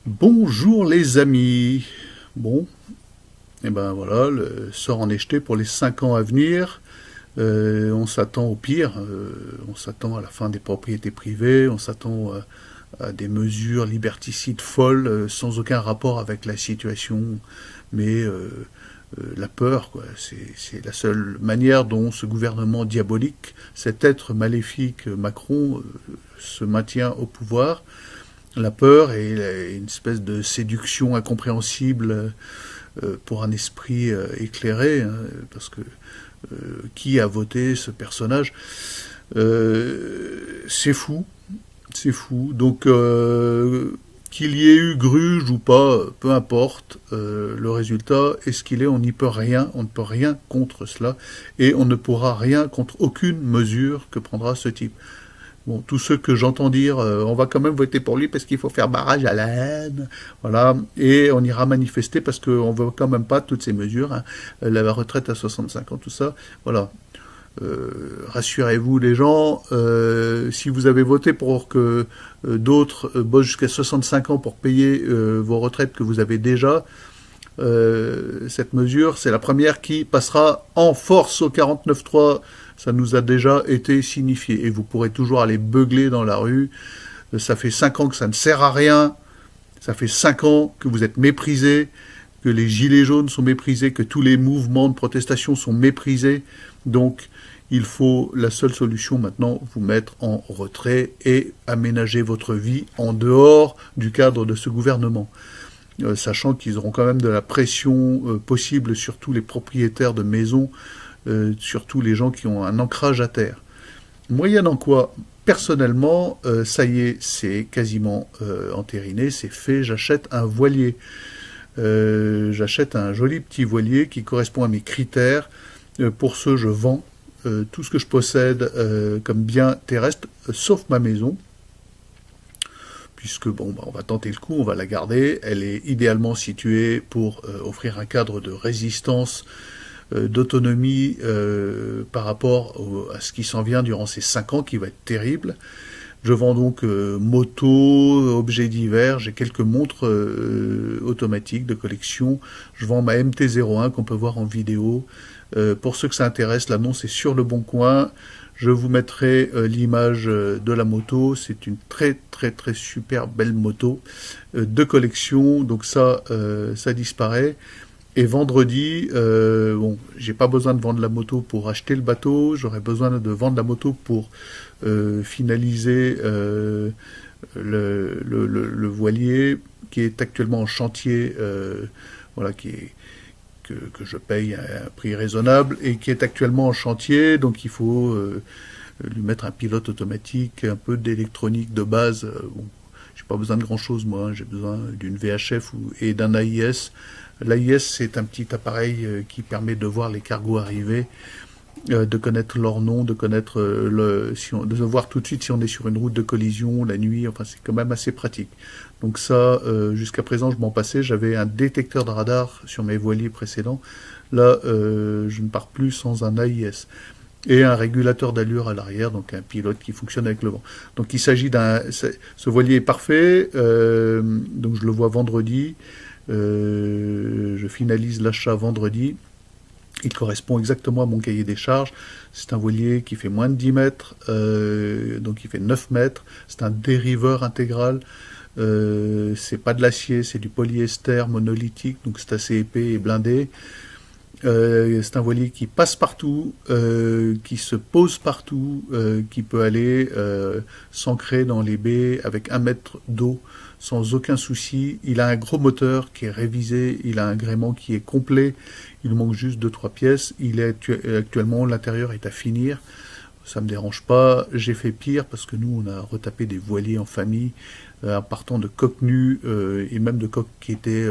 Bonjour les amis. Bon, et ben voilà, le sort en est jeté pour les 5 ans à venir. On s'attend au pire, on s'attend à la fin des propriétés privées, on s'attend à des mesures liberticides folles, sans aucun rapport avec la situation, mais la peur, quoi. C'est la seule manière dont ce gouvernement diabolique, cet être maléfique Macron, se maintient au pouvoir. La peur est une espèce de séduction incompréhensible pour un esprit éclairé, hein, parce que qui a voté ce personnage? C'est fou, c'est fou. Donc qu'il y ait eu gruge ou pas, peu importe, le résultat est ce qu'il est, on n'y peut rien, on ne peut rien contre cela, et on ne pourra rien contre aucune mesure que prendra ce type. Bon, tous ceux que j'entends dire, on va quand même voter pour lui parce qu'il faut faire barrage à la haine, voilà, et on ira manifester parce qu'on ne veut quand même pas toutes ces mesures, hein, la retraite à 65 ans, tout ça, voilà. Rassurez-vous les gens, si vous avez voté pour que d'autres bossent jusqu'à 65 ans pour payer vos retraites que vous avez déjà, cette mesure, c'est la première qui passera en force au 49.3. Ça nous a déjà été signifié. Et vous pourrez toujours aller beugler dans la rue. Ça fait 5 ans que ça ne sert à rien. Ça fait 5 ans que vous êtes méprisés, que les gilets jaunes sont méprisés, que tous les mouvements de protestation sont méprisés. Donc, il faut, la seule solution maintenant, vous mettre en retrait et aménager votre vie en dehors du cadre de ce gouvernement. Sachant qu'ils auront quand même de la pression possible sur tous les propriétaires de maisons, surtout les gens qui ont un ancrage à terre. Moyennant quoi, personnellement, ça y est, c'est quasiment entériné, c'est fait, j'achète un voilier. J'achète un joli petit voilier qui correspond à mes critères. Pour ce, je vends tout ce que je possède comme bien terrestre, sauf ma maison. Puisque bon, on va tenter le coup, on va la garder. Elle est idéalement située pour offrir un cadre de résistance, d'autonomie par rapport à ce qui s'en vient durant ces 5 ans, qui va être terrible. Je vends donc motos, objets divers, j'ai quelques montres automatiques de collection. Je vends ma MT-01 qu'on peut voir en vidéo. Pour ceux que ça intéresse, l'annonce est sur Le Bon Coin. Je vous mettrai l'image de la moto. C'est une très super belle moto de collection. Donc ça disparaît. Et vendredi, bon, j'ai pas besoin de vendre la moto pour acheter le bateau. J'aurais besoin de vendre la moto pour finaliser le voilier qui est actuellement en chantier, voilà, que je paye à un prix raisonnable et qui est actuellement en chantier, donc il faut lui mettre un pilote automatique, un peu d'électronique de base. Bon, j'ai pas besoin de grand chose moi, hein. J'ai besoin d'une VHF et d'un AIS. L'AIS, c'est un petit appareil qui permet de voir les cargos arriver, de connaître leur nom, de connaître de voir tout de suite si on est sur une route de collision la nuit. Enfin, c'est quand même assez pratique. Donc ça, jusqu'à présent, je m'en passais. J'avais un détecteur de radar sur mes voiliers précédents. Là, je ne pars plus sans un AIS. Et un régulateur d'allure à l'arrière, donc un pilote qui fonctionne avec le vent. Donc il s'agit ce voilier est parfait, donc je le vois vendredi. Je finalise l'achat vendredi. Il correspond exactement à mon cahier des charges. C'est un voilier qui fait moins de 10 mètres, donc il fait 9 mètres. C'est un dériveur intégral. C'est pas de l'acier, c'est du polyester monolithique, donc c'est assez épais et blindé. C'est un voilier qui passe partout, qui se pose partout, qui peut aller s'ancrer dans les baies avec 1 mètre d'eau sans aucun souci. Il a un gros moteur qui est révisé, il a un gréement qui est complet, il manque juste 2-3 pièces. Il est actuellement, l'intérieur est à finir. Ça me dérange pas. J'ai fait pire parce que nous, on a retapé des voiliers en famille, en partant de coques nues et même de coques qui étaient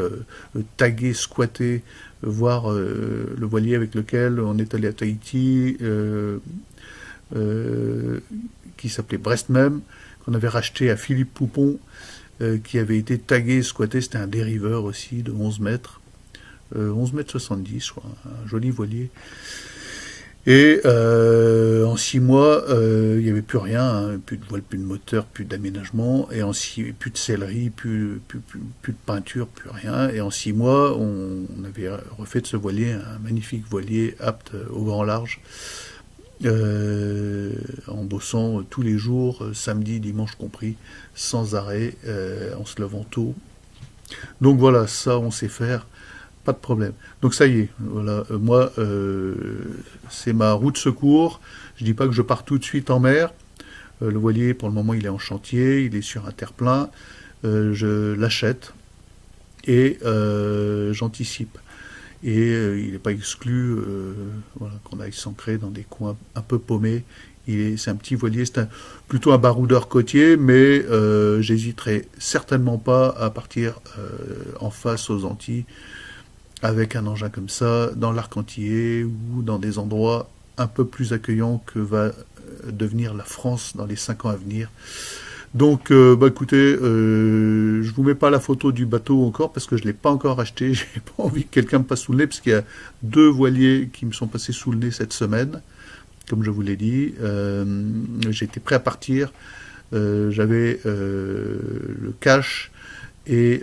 taguées, squattées, voire le voilier avec lequel on est allé à Tahiti, qui s'appelait Brest même, qu'on avait racheté à Philippe Poupon, qui avait été tagué, squatté. C'était un dériveur aussi de 11 mètres, 11 mètres 70, je crois, un joli voilier. Et en 6 mois, il n'y avait plus rien, hein, plus de voile, plus de moteur, plus d'aménagement, et plus de sellerie, plus de peinture, plus rien. Et en 6 mois, on avait refait de ce voilier un magnifique voilier apte au grand large, en bossant tous les jours, samedi, dimanche compris, sans arrêt, en se levant tôt. Donc voilà, ça on sait faire. Pas de problème. Donc ça y est, voilà, moi, c'est ma roue de secours. Je dis pas que je pars tout de suite en mer. Le voilier, pour le moment, il est en chantier, il est sur un terre-plein. Je l'achète et j'anticipe. Et il n'est pas exclu voilà, qu'on aille s'ancrer dans des coins un peu paumés. C'est un petit voilier, c'est plutôt un baroudeur côtier, mais j'hésiterai certainement pas à partir en face aux Antilles avec un engin comme ça, dans l'arc antillais ou dans des endroits un peu plus accueillants que va devenir la France dans les 5 ans à venir. Donc, écoutez, je vous mets pas la photo du bateau encore parce que je l'ai pas encore acheté. J'ai pas envie que quelqu'un me passe sous le nez parce qu'il y a 2 voiliers qui me sont passés sous le nez cette semaine, comme je vous l'ai dit. J'étais prêt à partir. J'avais le cash et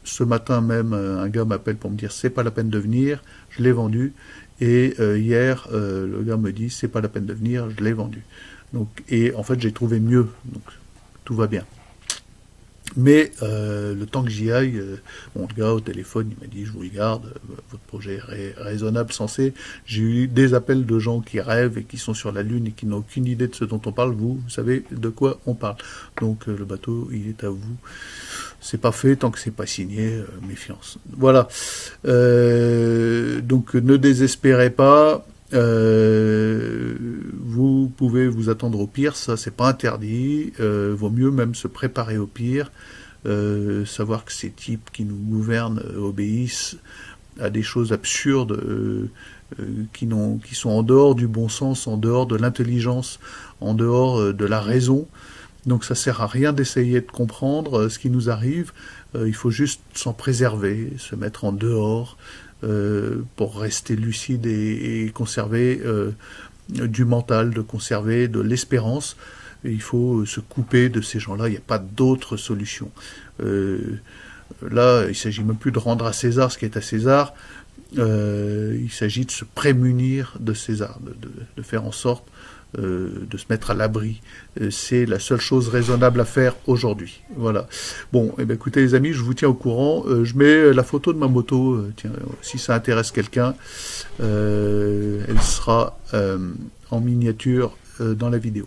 ce matin même, un gars m'appelle pour me dire c'est pas la peine de venir, je l'ai vendu. Et hier, le gars me dit c'est pas la peine de venir, je l'ai vendu. Donc, et en fait, j'ai trouvé mieux, donc tout va bien. Mais le temps que j'y aille, mon gars au téléphone, il m'a dit je vous le garde, votre projet est raisonnable, sensé. J'ai eu des appels de gens qui rêvent et qui sont sur la Lune et qui n'ont aucune idée de ce dont on parle. Vous savez de quoi on parle. Donc le bateau, il est à vous. C'est pas fait tant que c'est pas signé, méfiance. Voilà. Donc ne désespérez pas. Vous pouvez vous attendre au pire, ça c'est pas interdit. Vaut mieux même se préparer au pire. Savoir que ces types qui nous gouvernent obéissent à des choses absurdes qui sont en dehors du bon sens, en dehors de l'intelligence, en dehors de la raison. Donc ça sert à rien d'essayer de comprendre ce qui nous arrive, il faut juste s'en préserver, se mettre en dehors pour rester lucide et conserver du mental, de conserver de l'espérance. Il faut se couper de ces gens-là, il n'y a pas d'autre solution. Là, il ne s'agit même plus de rendre à César ce qui est à César, il s'agit de se prémunir de César, de faire en sorte de se mettre à l'abri. C'est la seule chose raisonnable à faire aujourd'hui. Voilà. Bon, eh bien, écoutez les amis, je vous tiens au courant. Je mets la photo de ma moto, tiens, si ça intéresse quelqu'un, elle sera en miniature dans la vidéo.